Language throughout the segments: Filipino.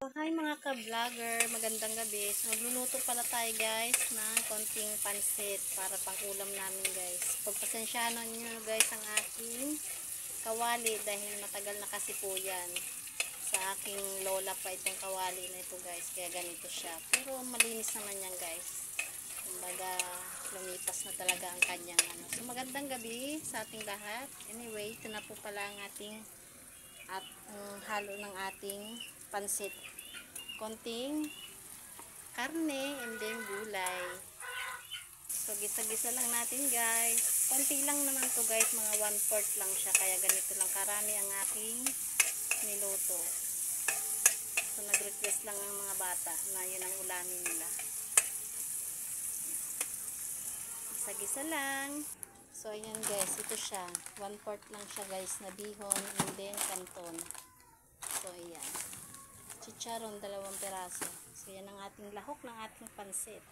Hi mga ka-vlogger, magandang gabi. So magluluto pala tayo guys ng konting pansit para pang ulam namin guys. Pagpasensyahan nyo guys ang aking kawali dahil matagal na kasi po yan. Sa aking lola pa itong kawali na ito guys, kaya ganito siya. Pero malinis naman yan guys. Kumbaga lumipas na talaga ang kanyang ano. So magandang gabi sa ating lahat. Anyway, ito na po pala ang ating halo ng ating pansit. Konting karne and then gulay. So gisa-gisa lang natin guys. Konti lang naman to guys, mga 1/4 lang siya, kaya ganito lang karami ang aking niluto. So nag-request lang ang mga bata na yun ang ulamin nila. Gisa-gisa lang. So ayan guys, ito siya, 1/4 lang siya guys na bihon and then canton. So ayan, chicharon 2 peraso. So yan ang ating lahok ng ating pansit.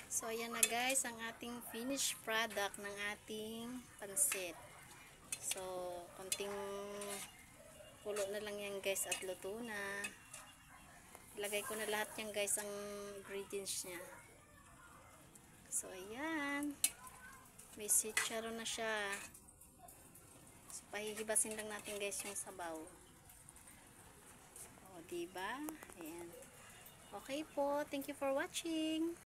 So ayan na guys ang ating finished product ng ating pansit. So konting kulo na lang yan guys at luto na. Ilagay ko na lahat yan guys ang ingredients niya. So ayan, may chicharon na siya. So pahihibasin lang natin guys yung sabaw. O diba? Ayan. Okay po, thank you for watching.